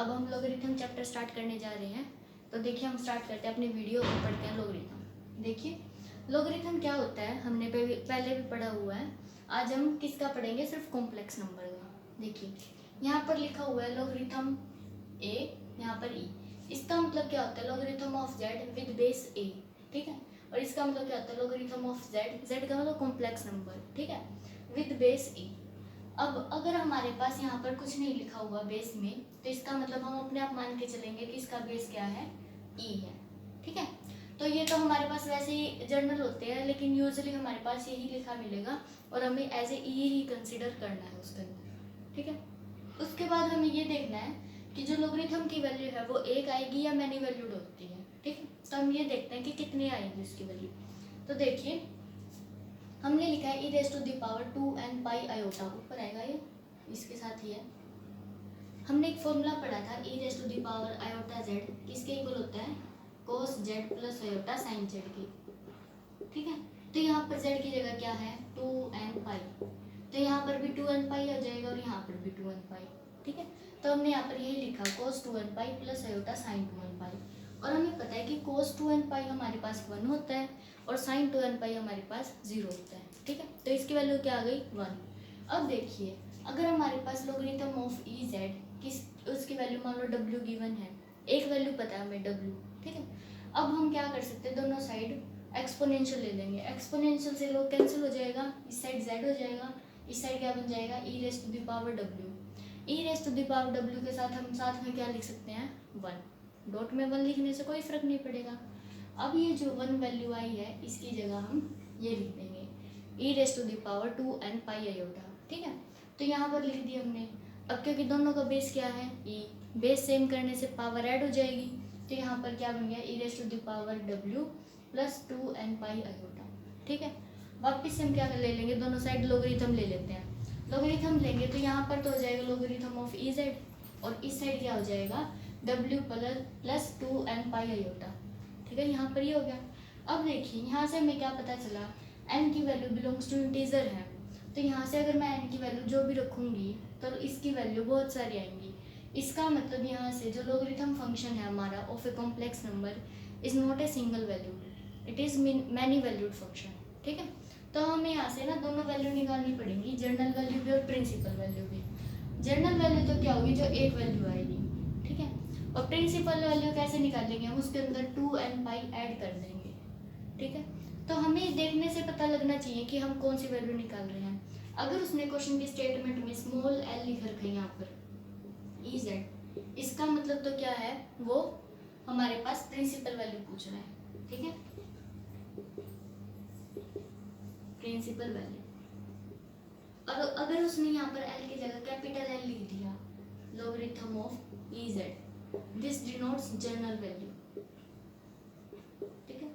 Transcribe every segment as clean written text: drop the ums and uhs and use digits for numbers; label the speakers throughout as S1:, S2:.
S1: अब हम logarithm chapter start करने जा रहे हैं। तो देखिए हम स्टार्ट करते हैं अपनी वीडियो और पढ़ते हैं लोगरिथम। देखिए लोगरिथम क्या होता है, हमने पहले भी पढ़ा हुआ है। आज हम किसका पढ़ेंगे, सिर्फ कॉम्प्लेक्स नंबर का। देखिए यहाँ पर लिखा हुआ है लोगरिथम ए, यहाँ पर ई। इसका मतलब क्या होता है, logarithm of Z with base A, ठीक है। और इसका मतलब क्या होता है, लोगरिथम ऑफ जेड, जेड का मतलब कॉम्प्लेक्स नंबर, ठीक है, विद बेस ए। अब अगर हमारे पास यहाँ पर कुछ नहीं लिखा हुआ बेस में, तो इसका मतलब हम अपने आप मान के चलेंगे कि इसका बेस क्या है, ई है, ठीक है। तो ये तो हमारे पास वैसे ही जर्नल होते हैं, लेकिन यूजुअली हमारे पास यही लिखा मिलेगा और हमें as a E he consider करना है उसके अंदर, ठीक है। उसके बाद हमें ये देखना है कि जो लोगरिथम की वैल्यू है वो एक आएगी या मैनी वैल्यूड होती है, ठीक है। तो हम ये देखते हैं कि कितनी आएगी उसकी वैल्यू। तो देखिए हमने लिखा है e raise to the power 2n pi iota, ऊपर आएगा ये, इसके साथ ही है। हमने एक फॉर्मूला पढ़ा था e raise to the power iota z किसके इक्वल होता है, cos z plus iota sin z की, ठीक है। तो यहाँ पर z की जगह क्या है, 2n पाई, तो यहाँ पर भी 2n पाई आ जाएगा और यहाँ पर भी 2n पाई, ठीक है। तो हमने यहाँ पर यही लिखा cos 2n पाई प्लस आयोटा sin 2n पाई। और हमें पता है कि cos 2n पाई हमारे पास 1 होता है और sin 2n पाई हमारे पास 0 होता है, ठीक है। तो इसकी वैल्यू क्या आ गई, 1। अब देखिए अगर हमारे पास लोगरिथम ऑफ ई जेड किस, उसकी वैल्यू मान लो w गिवन है, एक वैल्यू पता है हमें w, ठीक है। अब हम क्या कर सकते हैं, दोनों साइड एक्सपोनेंशियल ले लेंगे। एक्सपोनेंशियल से लोग कैंसिल हो जाएगा, इस साइड z हो जाएगा, इस साइड क्या बन जाएगा, e raise to the power w। e raise to the power w के साथ हम साथ में क्या लिख सकते हैं, 1। डॉट में 1 लिखने से कोई फर्क नहीं पड़ेगा। अब ये जो 1 वैल्यू आई है इसकी जगह हम ये लिख देंगे e raise to the power 2n pi iota, ठीक है। तो यहाँ पर लिख दिया हमने। अब क्योंकि दोनों का बेस क्या है, e, बेस सेम करने से पावर ऐड हो जाएगी, तो यहाँ पर क्या बन गया, e raise to the power w plus 2n pi iota, ठीक है। वापिस से हम क्या ले लेंगे, दोनों साइड लोगरिथम ले लेते हैं। लोगरिथम लेंगे तो यहाँ पर तो हो जाएगा लोगरिथम ऑफ ई जेड, और इस साइड क्या हो जाएगा, w plus 2n pi iota, ठीक है। यहाँ पर ये हो गया। अब देखिए यहाँ से हमें क्या पता चला, n की वैल्यू बिलोंग्स टू इंटीजर है, तो यहाँ से अगर मैं n की वैल्यू जो भी रखूँगी तो इसकी वैल्यू बहुत सारी आएंगी। इसका मतलब यहाँ से जो लोगरिथम फंक्शन है हमारा of a complex number is not a single value, it is many valued function, ठीक है। तो हमें यहाँ से ना दोनों वैल्यू निकालनी पड़ेंगी, जनरल वैल्यू भी और प्रिंसिपल वैल्यू भी। जनरल वैल्यू तो क्या होगी, जो एक वैल्यू आएगी, ठीक है। और प्रिंसिपल वैल्यू कैसे निकालेंगे, हम उसके अंदर 2n पाई ऐड कर देंगे, ठीक है। तो हमें देखने से पता लगना चाहिए कि हम कौन सी वैल्यू निकाल रहे हैं। अगर उसने क्वेश्चन के स्टेटमेंट में स्मॉल l लिख रखा है यहाँ पर ई जेड, इसका मतलब तो क्या है, वो हमारे पास प्रिंसिपल वैल्यू पूछ रहा है, ठीक है, प्रिंसिपल वैल्यू। और अगर उसने यहाँ पर l की जगह कैपिटल L लिख दिया, logarithm of E Z, this denotes general value, ठीक है।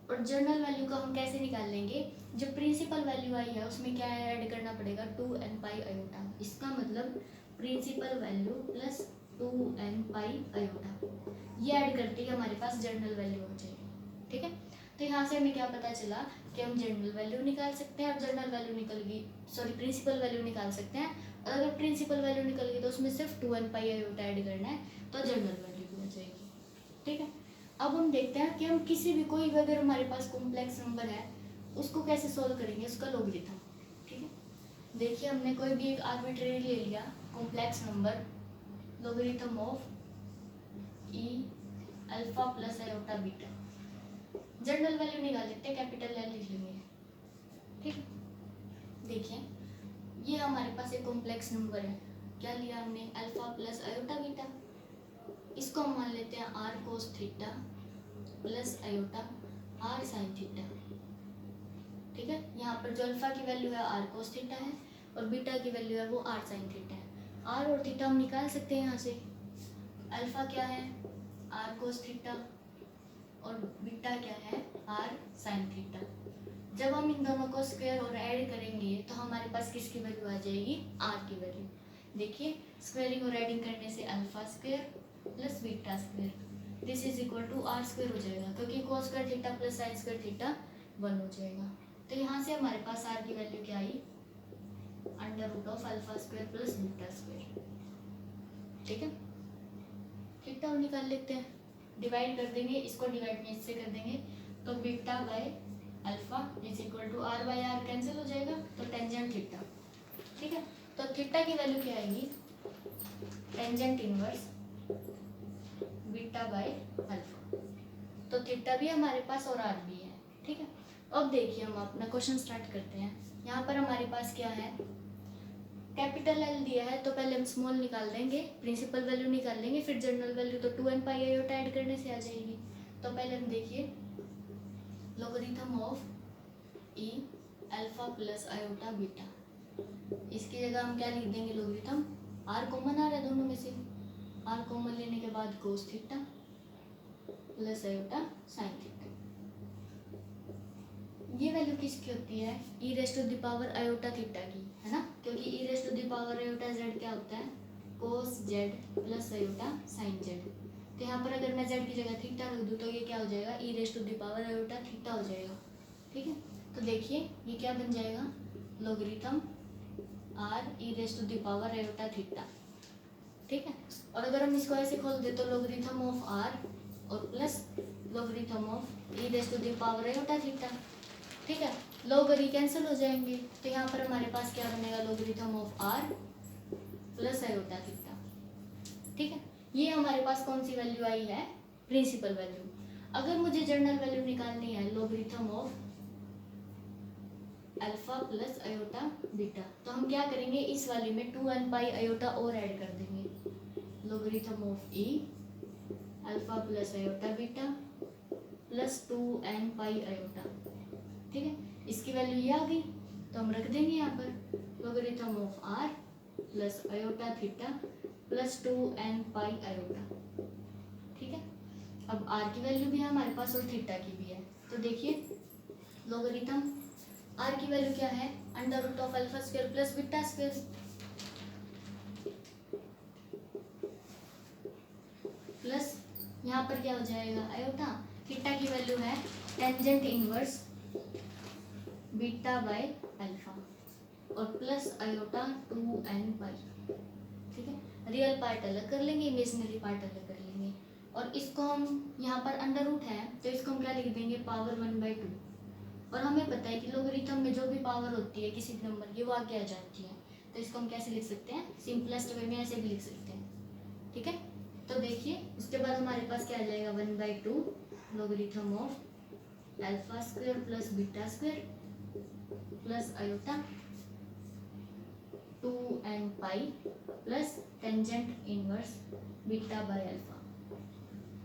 S1: और जनरल वैल्यू का हम कैसे निकाल लेंगे, जो प्रिंसिपल वैल्यू आई है उसमें क्या ऐड करना पड़ेगा, 2n पाई आयोटा। इसका मतलब principal value plus 2n pi iota, ये ऐड करते ही हमारे पास जनरल वैल्यू हो जाएगी, ठीक है। तो यहाँ से हमें क्या पता चला कि हम जनरल वैल्यू निकाल सकते हैं, और जनरल वैल्यू निकल गई, सॉरी प्रिंसिपल वैल्यू निकाल सकते हैं। और अगर प्रिंसिपल वैल्यू निकल गई तो उसमें सिर्फ 2n पाई आयोटा ऐड करना है, तो जनरल वैल्यू भी हो जाएगी, ठीक है। अब हम देखते हैं कि हम किसी भी कोई भी अगर हमारे पास कॉम्प्लेक्स नंबर है उसको कैसे सोल्व करेंगे, उसका लोगरिथम, ठीक है। देखिए हमने कोई भी एक आर्बिट्रेरी ले लिया complex number, logarithm of E alpha plus iota beta, general value निकाल लेते हैं, कैपिटल L लिख लेंगे, ठीक है। देखिए ये हमारे पास एक कॉम्प्लेक्स नंबर है, क्या लिया हमने, अल्फा प्लस आयोटा बीटा। इसको हम मान लेते हैं r cos theta plus iota r sin theta, ठीक है। यहाँ पर जो अल्फा की वैल्यू है r cos थीटा है और बीटा की वैल्यू है वो r sin थीटा है। r और थीटा हम निकाल सकते हैं यहाँ से, अल्फा क्या है r cos थीटा और बीटा क्या है r sin थीटा। जब हम इन दोनों को स्क्वायर और ऐड करेंगे तो हमारे पास किसकी वैल्यू आ जाएगी, r की वैल्यू। देखिए स्क्वायरिंग और ऐडिंग करने से alpha square plus beta square, this is equal to r square हो जाएगा, क्योंकि cos square theta plus sin square theta 1 हो जाएगा। तो यहाँ से हमारे पास r की वैल्यू क्या आई, under root of alpha square plus beta square, ठीक है। थीटा और निकाल लेते हैं। डिवाइड कर देंगे, इसको डिवाइड में इससे कर देंगे, तो beta by alpha is equal to R by R cancel हो जाएगा, तो टेंजेंट थीटा। ठीक है, तो थीटा की वैल्यू क्या आएगी, tangent inverse beta by alpha. तो थीटा भी हमारे पास और आर भी है। ठीक है, अब देखिए हम अपना क्वेश्चन स्टार्ट करते हैं। यहाँ पर हमारे पास क्या है, कैपिटल एल दिया है, तो पहले हम स्मॉल निकाल देंगे, प्रिंसिपल वैल्यू निकाल लेंगे, फिर जनरल वैल्यू, तो 2n पाई आयोटा ऐड करने से आ जाएगी। तो पहले हम देखिए logarithm of E alpha plus iota beta, इसकी जगह हम क्या लिख देंगे, लोगरिथम, आर कॉमन आ रहा है दोनों में से, आर कॉमन लेने के बाद cos theta plus iota sine theta. ये वैल्यू किसकी होती है, E raise to the power iota theta की, है ना, क्योंकि E raise to the power iota Z क्या होता है, cos Z plus iota sine Z. तो यहाँ पर अगर मैं जेड की जगह थीटा रख दूँ तो ये क्या हो जाएगा, E raise to the power iota theta हो जाएगा। ठीक है, तो देखिए ये क्या बन जाएगा, logarithm R E raise to the power iota theta. ठीक है, और अगर हम इसको ऐसे खोल दे तो लोगरिथम ऑफ आर और plus logarithm of E raise to the power iota theta. ठीक है, लॉग और ई कैंसिल हो जाएंगे, तो यहाँ पर हमारे पास क्या बनेगा, logarithm of R plus iota theta. ठीक है, ये हमारे पास कौन सी वैल्यू आई है, प्रिंसिपल वैल्यू। अगर मुझे जनरल वैल्यू निकालनी है, logarithm of alpha plus iota beta, तो हम क्या करेंगे, इस वाली में 2n पाई आयोटा और ऐड कर देंगे, logarithm of E alpha plus iota beta plus 2n pi iota. ठीक है, इसकी वैल्यू ये आ गई, तो हम रख देंगे यहाँ पर logarithm of R plus iota theta plus 2n pi iota. ठीक है, अब आर की वैल्यू भी है हमारे पास और थीटा की भी है, तो देखिए लोगरिथम आर की वैल्यू क्या है, under root of alpha square plus beta square plus यहाँ पर क्या हो जाएगा, आयोटा। थीटा की वैल्यू है tangent inverse beta by alpha और प्लस आयोटा 2n पाई। ठीक है, रियल पार्ट अलग कर लेंगे, इमेजिनरी पार्ट अलग कर लेंगे, और इसको हम यहाँ पर अंडर रूट है तो इसको हम क्या लिख देंगे, पावर 1/2। और हमें पता है कि लोगरिथम में जो भी पावर होती है किसी नंबर की वो आगे आ जाती है, तो इसको हम कैसे लिख सकते हैं, सिंपलेस्ट वे में ऐसे भी लिख सकते हैं। ठीक है, तो देखिए उसके बाद हमारे पास क्या आ जाएगा, 1/2 logarithm of alpha square plus beta square plus iota 2n pi plus tangent inverse beta by alpha.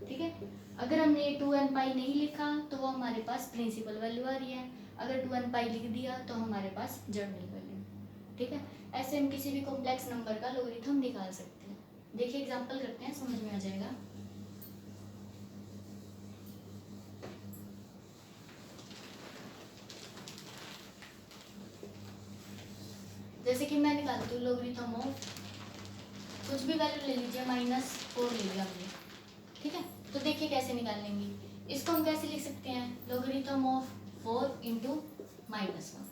S1: ठीक है, अगर हमने ये 2n पाई नहीं लिखा तो वो हमारे पास प्रिंसिपल वैल्यू आ रही है, अगर 2n पाई लिख दिया तो हमारे पास जनरल वैल्यू। ठीक है, ऐसे हम किसी भी कॉम्प्लेक्स नंबर का लोगरिथम निकाल सकते हैं। देखिए एग्जांपल करते हैं, समझ में आ जाएगा। जैसे कि मैं निकालती हूँ लोगरिथम ऑफ, कुछ भी वैल्यू ले लीजिए, -4 ले लिया हमने। ठीक है, तो देखिए कैसे निकालेंगे, इसको हम कैसे लिख सकते हैं, लोगरिथम ऑफ 4 इंटू -1।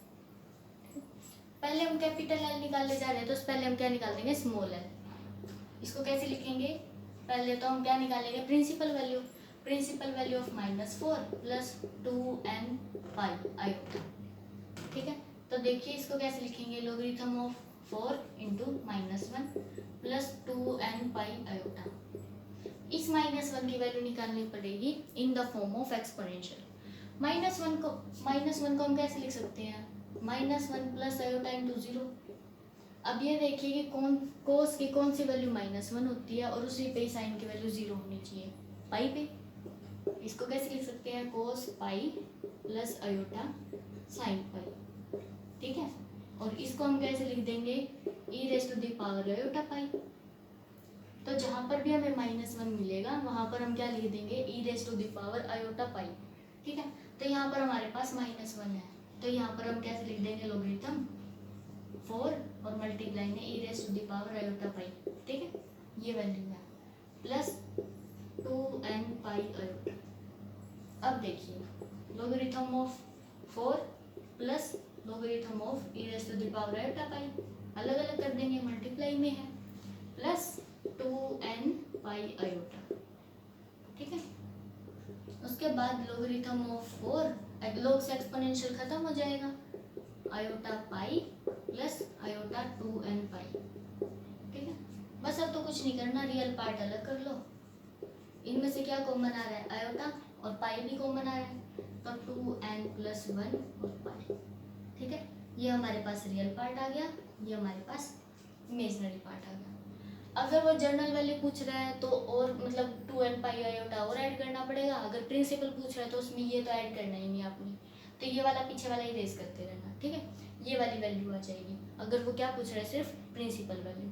S1: पहले हम कैपिटल एल निकालने जा रहे हैं, तो पहले हम क्या निकाल देंगे, स्मॉल एल। इसको कैसे लिखेंगे, पहले तो हम क्या निकालेंगे, principal value, principal value of -4 plus 2n pi iota. ठीक है, तो देखिए इसको कैसे लिखेंगे, logarithm of 4 into -1 plus 2n pi iota. इस -1 की वैल्यू निकालनी पड़ेगी in the form of exponential. -1 को हम कैसे लिख सकते हैं, -1 प्लस आयोटा इंटू 0। अब ये देखिए कि कोस की कौन सी वैल्यू -1 होती है और उसी पे साइन की वैल्यू 0 होनी चाहिए, पाई पे। इसको कैसे लिख सकते हैं, cos pi plus iota sine pi. ठीक है, और इसको हम कैसे लिख देंगे, E raise to the power iota pi. तो जहाँ पर भी हमें -1 मिलेगा वहाँ पर हम क्या लिख देंगे, E raise to the power iota pi. ठीक है, तो यहाँ पर हमारे पास -1 है, तो यहाँ पर हम कैसे लिख देंगे, लोगरिथम 4 और मल्टीप्लाई में E raise to the power iota pi. ठीक है, ये वैल्यू है प्लस 2n पाई आयोटा। अब देखिए logarithm of 4 plus logarithm of E raise to the power iota pi, अलग अलग कर देंगे, मल्टीप्लाई में है, प्लस 2n पाई आयोटा। ठीक है। उसके बाद लोगरिथम ऑफ 4, log से एक्सपोनेंशियल खत्म हो जाएगा, आयोटा पाई प्लस आयोटा 2n पाई। ठीक है, बस अब तो कुछ नहीं करना, रियल पार्ट अलग कर लो। इनमें से क्या कॉमन आ रहा है, आयोटा, और पाई भी कॉमन आ रहा है, तो 2n प्लस 1 और पाई। ठीक है, ये हमारे पास रियल पार्ट आ गया, ये हमारे पास इमेजिनरी पार्ट आ गया। अगर वो जर्नल वैल्यू पूछ रहा है तो और मतलब 2n पाई आयोटा और ऐड करना पड़ेगा। अगर प्रिंसिपल पूछ रहा है तो उसमें ये तो ऐड करना ही नहीं आपने, तो ये वाला पीछे वाला ही रेस करते रहना। ठीक है, ये वाली वैल्यू आ जाएगी। अगर वो क्या पूछ रहा है, सिर्फ प्रिंसिपल वैल्यू।